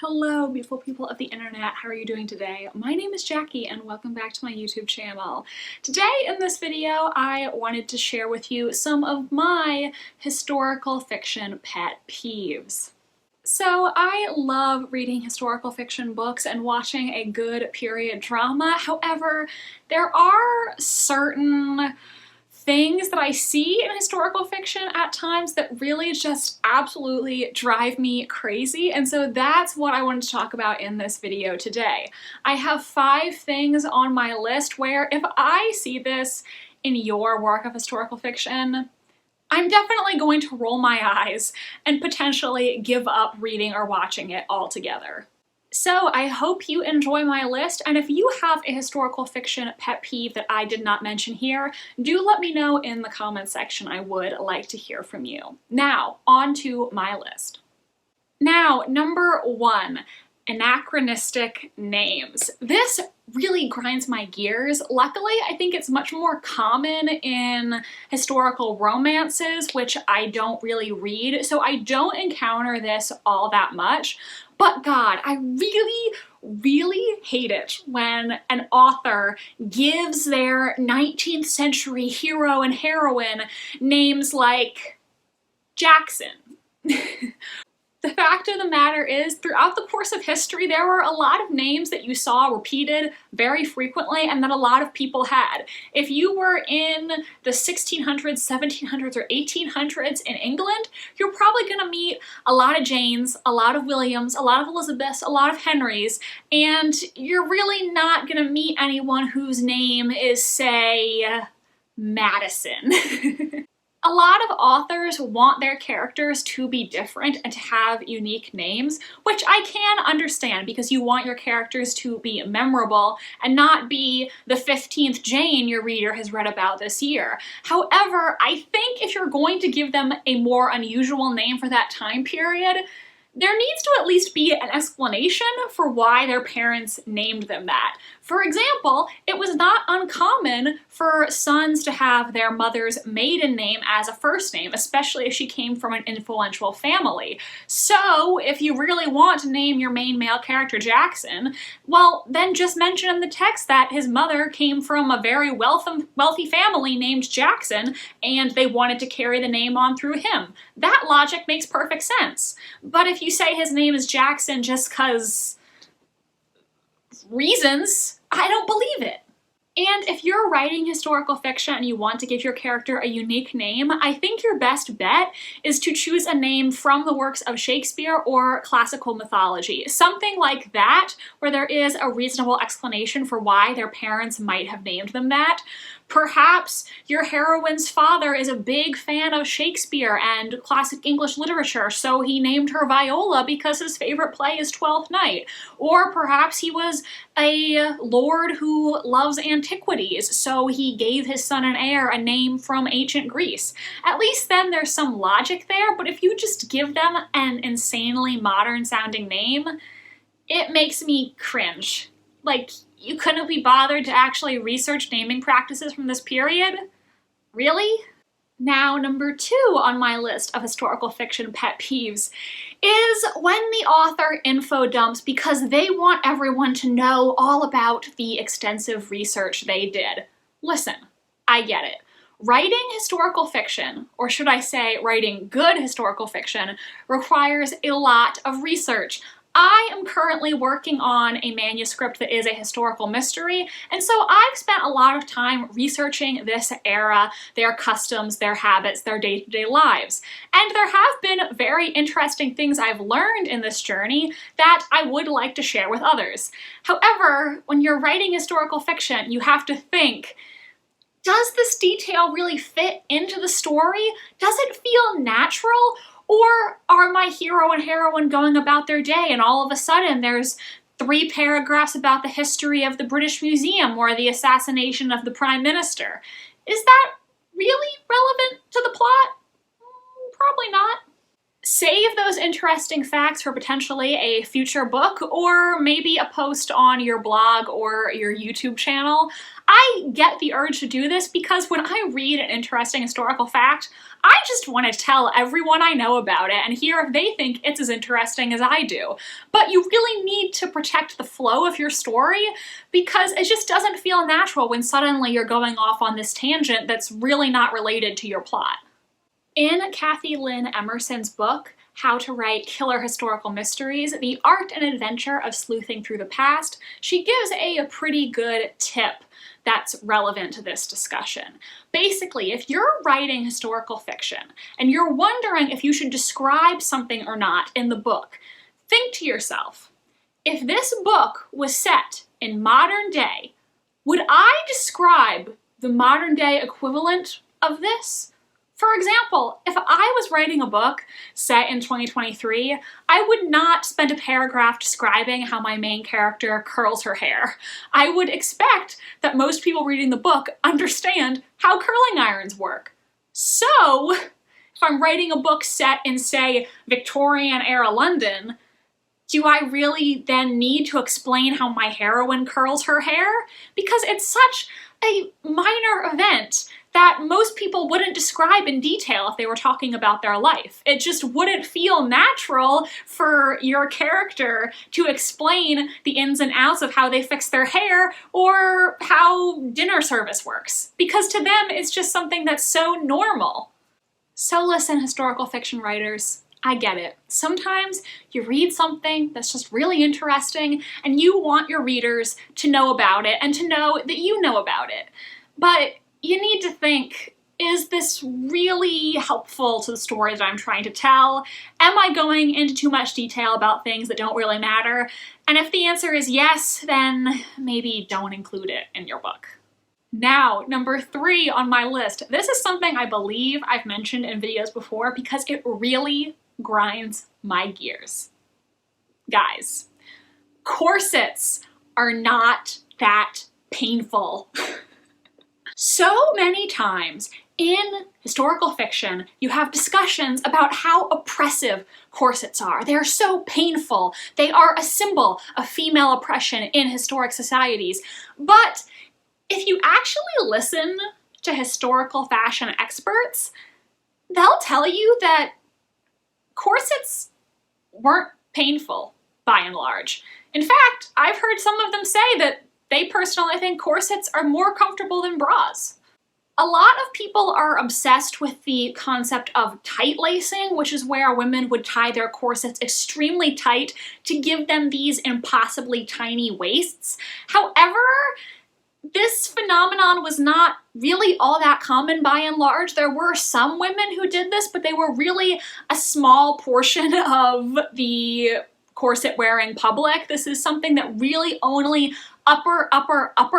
Hello, beautiful people of the internet. How are you doing today? My name is Jackie and welcome back to my YouTube channel. Today in this video, I wanted to share with you some of my historical fiction pet peeves. So I love reading historical fiction books and watching a good period drama. However, there are certain things that I see in historical fiction at times that really just absolutely drive me crazy, and so that's what I wanted to talk about in this video today. I have 5 things on my list where if I see this in your work of historical fiction, I'm definitely going to roll my eyes and potentially give up reading or watching it altogether. So I hope you enjoy my list, and if you have a historical fiction pet peeve that I did not mention here, do let me know in the comments section. I would like to hear from you. Now, on to my list. Now, number 1, anachronistic names. This really grinds my gears. Luckily, I think it's much more common in historical romances, which I don't really read, so I don't encounter this all that much. But God, I really hate it when an author gives their 19th century hero and heroine names like Jackson. The fact of the matter is, throughout the course of history, there were a lot of names that you saw repeated very frequently and that a lot of people had. If you were in the 1600s, 1700s, or 1800s in England, you're probably going to meet a lot of Janes, a lot of Williams, a lot of Elizabeths, a lot of Henrys, and you're really not going to meet anyone whose name is, say, Madison. A lot of authors want their characters to be different and to have unique names, which I can understand because you want your characters to be memorable and not be the 15th Jane your reader has read about this year. However, I think if you're going to give them a more unusual name for that time period, there needs to at least be an explanation for why their parents named them that. For example, it was not uncommon for sons to have their mother's maiden name as a first name, especially if she came from an influential family. So if you really want to name your main male character Jackson, well, then just mention in the text that his mother came from a very wealthy family named Jackson, and they wanted to carry the name on through him. That logic makes perfect sense. But if you say his name is Jackson just 'cause reasons, I don't believe it. And if you're writing historical fiction and you want to give your character a unique name, I think your best bet is to choose a name from the works of Shakespeare or classical mythology. Something like that, where there is a reasonable explanation for why their parents might have named them that. Perhaps your heroine's father is a big fan of Shakespeare and classic English literature, so he named her Viola because his favorite play is Twelfth Night. Or perhaps he was a lord who loves antiquities, so he gave his son and heir a name from ancient Greece. At least then there's some logic there, but if you just give them an insanely modern sounding name, it makes me cringe. Like, you couldn't be bothered to actually research naming practices from this period? Really? Now, number 2 on my list of historical fiction pet peeves is when the author info dumps because they want everyone to know all about the extensive research they did. Listen, I get it. Writing historical fiction, or should I say writing good historical fiction, requires a lot of research. I am currently working on a manuscript that is a historical mystery, and so I've spent a lot of time researching this era, their customs, their habits, their day-to-day lives. And there have been very interesting things I've learned in this journey that I would like to share with others. However, when you're writing historical fiction, you have to think, does this detail really fit into the story? Does it feel natural? Or are my hero and heroine going about their day and all of a sudden there's 3 paragraphs about the history of the British Museum or the assassination of the Prime Minister? Is that really relevant to the plot? Probably not. Save those interesting facts for potentially a future book or maybe a post on your blog or your YouTube channel. I get the urge to do this because when I read an interesting historical fact, I just want to tell everyone I know about it and hear if they think it's as interesting as I do. But you really need to protect the flow of your story because it just doesn't feel natural when suddenly you're going off on this tangent that's really not related to your plot. In Kathy Lynn Emerson's book, How to Write Killer Historical Mysteries, The Art and Adventure of Sleuthing Through the Past, she gives a pretty good tip that's relevant to this discussion. Basically, if you're writing historical fiction and you're wondering if you should describe something or not in the book, think to yourself, if this book was set in modern day, would I describe the modern day equivalent of this? For example, if I was writing a book set in 2023, I would not spend a paragraph describing how my main character curls her hair. I would expect that most people reading the book understand how curling irons work. So, if I'm writing a book set in, say, Victorian-era London, do I really then need to explain how my heroine curls her hair? Because it's such a minor event that most people wouldn't describe in detail if they were talking about their life. It just wouldn't feel natural for your character to explain the ins and outs of how they fix their hair or how dinner service works, because to them it's just something that's so normal. So listen, historical fiction writers, I get it. Sometimes you read something that's just really interesting and you want your readers to know about it and to know that you know about it. But you need to think, is this really helpful to the story that I'm trying to tell? Am I going into too much detail about things that don't really matter? And if the answer is yes, then maybe don't include it in your book. Now, number 3 on my list. This is something I believe I've mentioned in videos before because it really grinds my gears. Guys, corsets are not that painful. So many times in historical fiction, you have discussions about how oppressive corsets are. They are so painful. They are a symbol of female oppression in historic societies. But if you actually listen to historical fashion experts, they'll tell you that corsets weren't painful by and large. In fact, I've heard some of them say that they personally think corsets are more comfortable than bras. A lot of people are obsessed with the concept of tight lacing, which is where women would tie their corsets extremely tight to give them these impossibly tiny waists. However, this phenomenon was not really all that common by and large. There were some women who did this, but they were really a small portion of the corset-wearing public. This is something that really only upper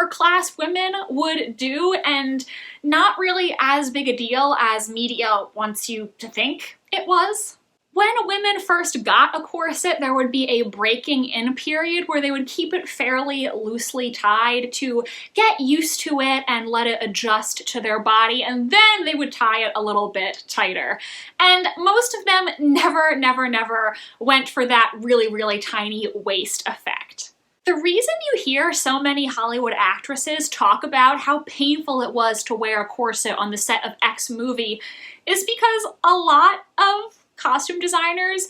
class women would do, and not really as big a deal as media wants you to think it was. When women first got a corset, there would be a breaking in period where they would keep it fairly loosely tied to get used to it and let it adjust to their body, and then they would tie it a little bit tighter. And most of them never went for that really tiny waist effect. The reason you hear so many Hollywood actresses talk about how painful it was to wear a corset on the set of X movie is because a lot of costume designers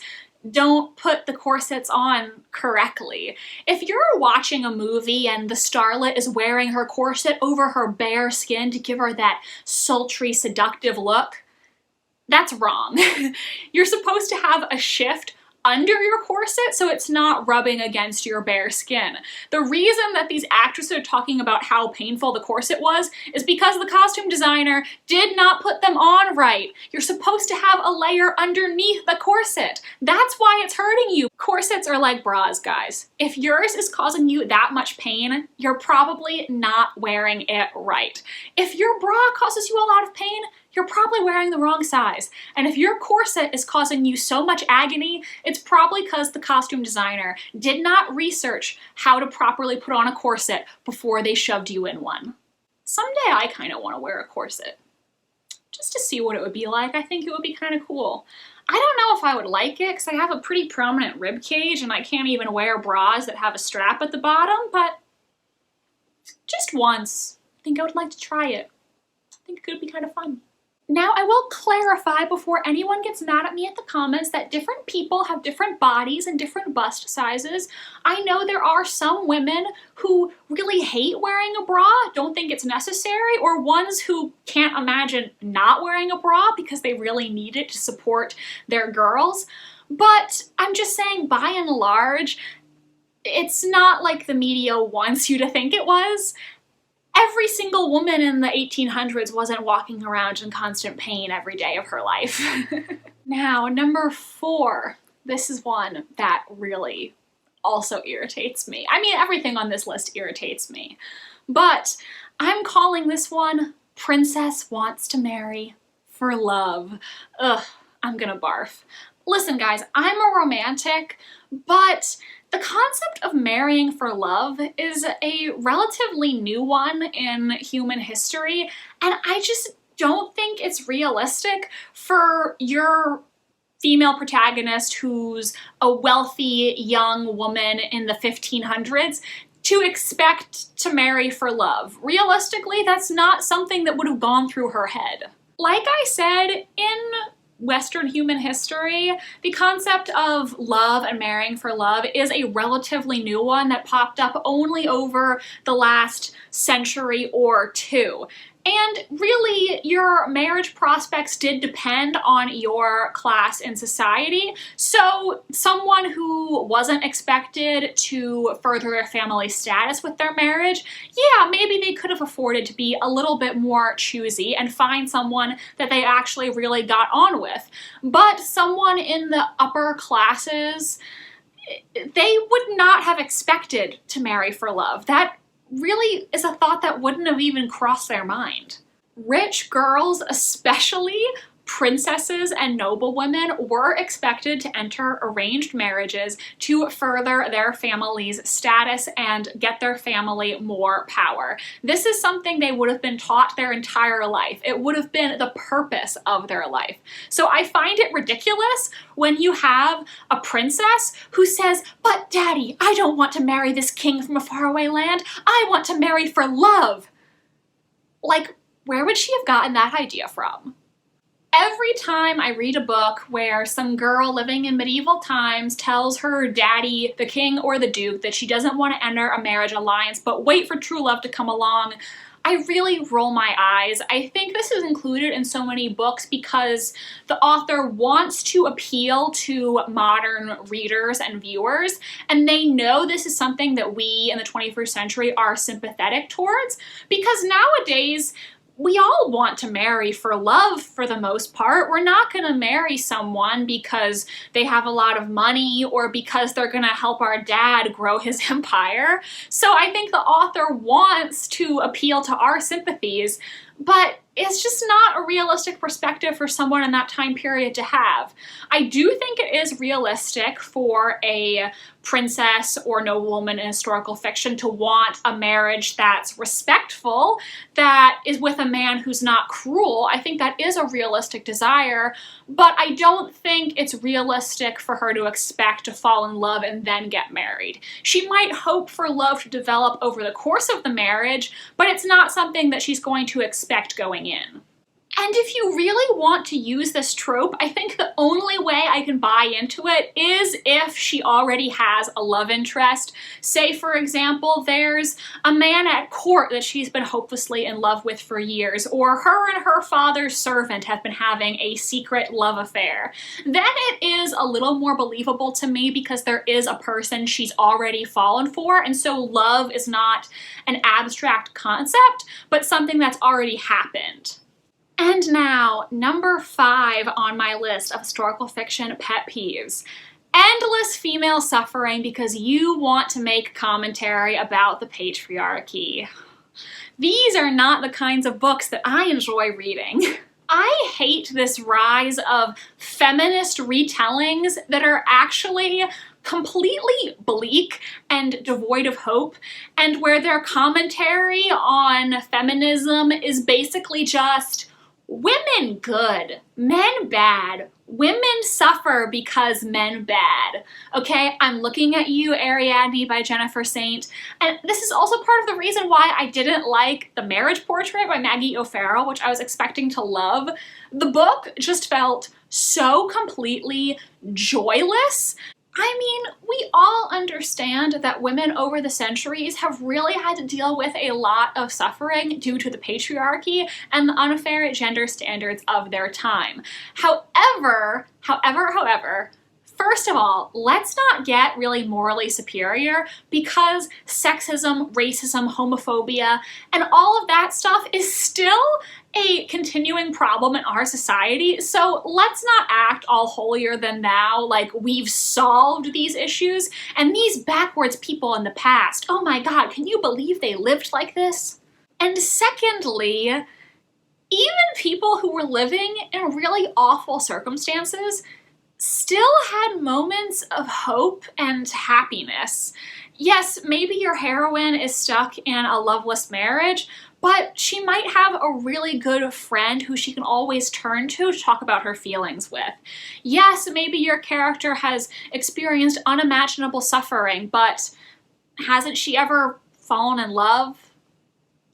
don't put the corsets on correctly. If you're watching a movie and the starlet is wearing her corset over her bare skin to give her that sultry, seductive look, that's wrong. You're supposed to have a shift under your corset so it's not rubbing against your bare skin. The reason that these actresses are talking about how painful the corset was is because the costume designer did not put them on right. You're supposed to have a layer underneath the corset. That's why it's hurting you. Corsets are like bras, guys. If yours is causing you that much pain, you're probably not wearing it right. If your bra causes you a lot of pain, you're probably wearing the wrong size. And if your corset is causing you so much agony, it's probably because the costume designer did not research how to properly put on a corset before they shoved you in one. Someday I kind of want to wear a corset, just to see what it would be like. I think it would be kind of cool. I don't know if I would like it because I have a pretty prominent rib cage and I can't even wear bras that have a strap at the bottom, but just once, I think I would like to try it. I think it could be kind of fun. Now, I will clarify before anyone gets mad at me at the comments that different people have different bodies and different bust sizes. I know there are some women who really hate wearing a bra, don't think it's necessary, or ones who can't imagine not wearing a bra because they really need it to support their girls. But I'm just saying, by and large, it's not like the media wants you to think it was. Every single woman in the 1800s wasn't walking around in constant pain every day of her life. Now, number 4. This is one that really also irritates me. I mean, everything on this list irritates me. But I'm calling this one Princess Wants to Marry for Love. Ugh, I'm gonna barf. Listen, guys, I'm a romantic, but the concept of marrying for love is a relatively new one in human history, and I just don't think it's realistic for your female protagonist who's a wealthy young woman in the 1500s to expect to marry for love. Realistically, that's not something that would have gone through her head. Like I said, in Western human history, the concept of love and marrying for love is a relatively new one that popped up only over the last century or two. And really, your marriage prospects did depend on your class in society. So someone who wasn't expected to further their family status with their marriage, yeah, maybe they could have afforded to be a little bit more choosy and find someone that they actually really got on with. But someone in the upper classes, they would not have expected to marry for love. That really is a thought that wouldn't have even crossed their mind. Rich girls, especially princesses and noblewomen, were expected to enter arranged marriages to further their family's status and get their family more power. This is something they would have been taught their entire life. It would have been the purpose of their life. So I find it ridiculous when you have a princess who says, "But daddy, I don't want to marry this king from a faraway land. I want to marry for love." Like, where would she have gotten that idea from? Every time I read a book where some girl living in medieval times tells her daddy, the king or the duke, that she doesn't want to enter a marriage alliance but wait for true love to come along, I really roll my eyes. I think this is included in so many books because the author wants to appeal to modern readers and viewers, and they know this is something that we in the 21st century are sympathetic towards, because nowadays we all want to marry for love for the most part. We're not going to marry someone because they have a lot of money or because they're going to help our dad grow his empire. So I think the author wants to appeal to our sympathies, but it's just not a realistic perspective for someone in that time period to have. I do think it is realistic for a princess or noblewoman in historical fiction to want a marriage that's respectful, that is with a man who's not cruel. I think that is a realistic desire, but I don't think it's realistic for her to expect to fall in love and then get married. She might hope for love to develop over the course of the marriage, but it's not something that she's going to expect going in. And if you really want to use this trope, I think the only way I can buy into it is if she already has a love interest. Say, for example, there's a man at court that she's been hopelessly in love with for years, or her and her father's servant have been having a secret love affair. Then it is a little more believable to me because there is a person she's already fallen for, and so love is not an abstract concept, but something that's already happened. And now, number 5 on my list of historical fiction pet peeves. Endless female suffering because you want to make commentary about the patriarchy. These are not the kinds of books that I enjoy reading. I hate this rise of feminist retellings that are actually completely bleak and devoid of hope, and where their commentary on feminism is basically just women good, men bad, Women suffer because men bad. Okay, I'm looking at you, Ariadne by Jennifer Saint. And this is also part of the reason why I didn't like The Marriage Portrait by Maggie O'Farrell, which I was expecting to love. The book just felt so completely joyless. I mean, we all understand that women over the centuries have really had to deal with a lot of suffering due to the patriarchy and the unfair gender standards of their time. However, first of all, let's not get really morally superior, because sexism, racism, homophobia, and all of that stuff is still a continuing problem in our society. So let's not act all holier than thou, like we've solved these issues, and these backwards people in the past, oh my god, can you believe they lived like this? And secondly, even people who were living in really awful circumstances still had moments of hope and happiness. Yes, maybe your heroine is stuck in a loveless marriage, but she might have a really good friend who she can always turn to talk about her feelings with. Yes, maybe your character has experienced unimaginable suffering, but hasn't she ever fallen in love?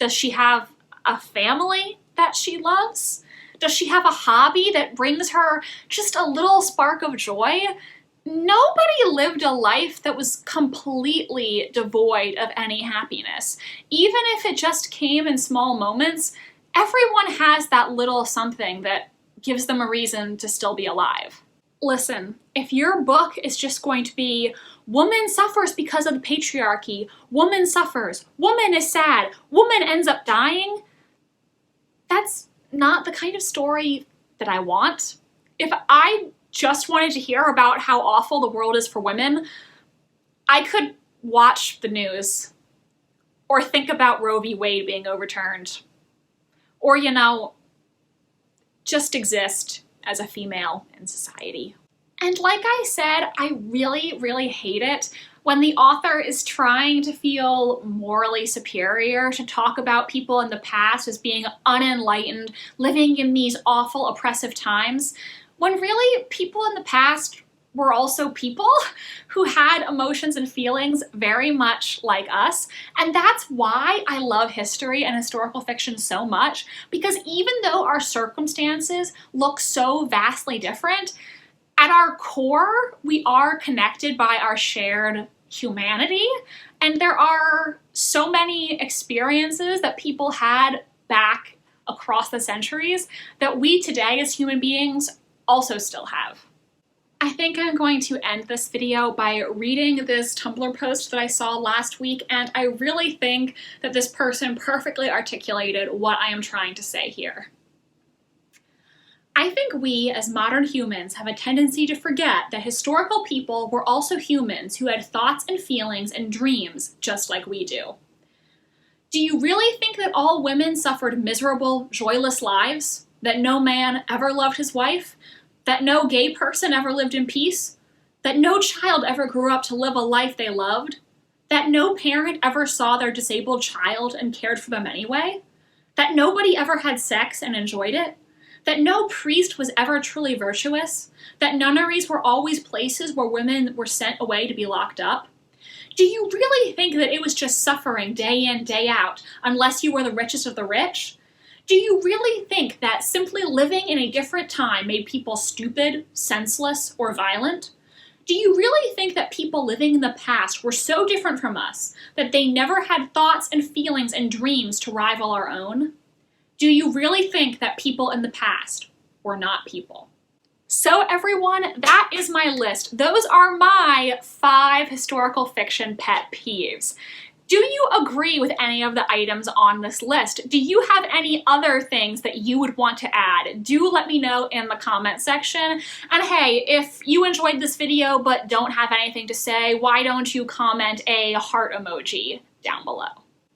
Does she have a family that she loves? Does she have a hobby that brings her just a little spark of joy? Nobody lived a life that was completely devoid of any happiness. Even if it just came in small moments, everyone has that little something that gives them a reason to still be alive. Listen, if your book is just going to be woman suffers because of the patriarchy, woman suffers, woman is sad, woman ends up dying, that's not the kind of story that I want. If I just wanted to hear about how awful the world is for women, I could watch the news or think about Roe v. Wade being overturned, or, you know, just exist as a female in society. And like I said, I really, really hate it when the author is trying to feel morally superior, to talk about people in the past as being unenlightened, living in these awful oppressive times, when really people in the past were also people who had emotions and feelings very much like us. And that's why I love history and historical fiction so much, because even though our circumstances look so vastly different, at our core, we are connected by our shared humanity, and there are so many experiences that people had back across the centuries that we today as human beings also still have. I think I'm going to end this video by reading this Tumblr post that I saw last week, and I really think that this person perfectly articulated what I am trying to say here. I think we, as modern humans, have a tendency to forget that historical people were also humans who had thoughts and feelings and dreams just like we do. Do you really think that all women suffered miserable, joyless lives? That no man ever loved his wife? That no gay person ever lived in peace? That no child ever grew up to live a life they loved? That no parent ever saw their disabled child and cared for them anyway? That nobody ever had sex and enjoyed it? That no priest was ever truly virtuous? That nunneries were always places where women were sent away to be locked up? Do you really think that it was just suffering day in, day out, unless you were the richest of the rich? Do you really think that simply living in a different time made people stupid, senseless, or violent? Do you really think that people living in the past were so different from us that they never had thoughts and feelings and dreams to rival our own? Do you really think that people in the past were not people? So everyone, that is my list. Those are my 5 historical fiction pet peeves. Do you agree with any of the items on this list? Do you have any other things that you would want to add? Do let me know in the comment section. And hey, if you enjoyed this video but don't have anything to say, why don't you comment a heart emoji down below?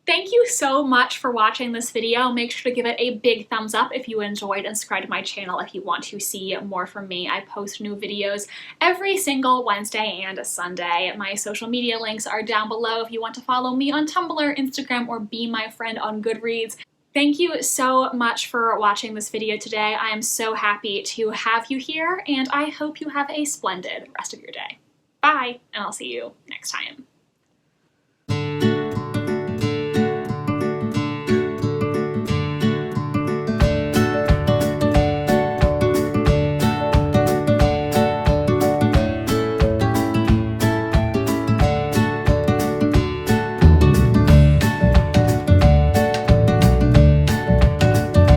Thank you so much for watching this video. Make sure to give it a big thumbs up if you enjoyed, and subscribe to my channel if you want to see more from me. I post new videos every single Wednesday and Sunday. My social media links are down below if you want to follow me on Tumblr, Instagram, or be my friend on Goodreads. Thank you so much for watching this video today. I am so happy to have you here, and I hope you have a splendid rest of your day. Bye, and I'll see you next time.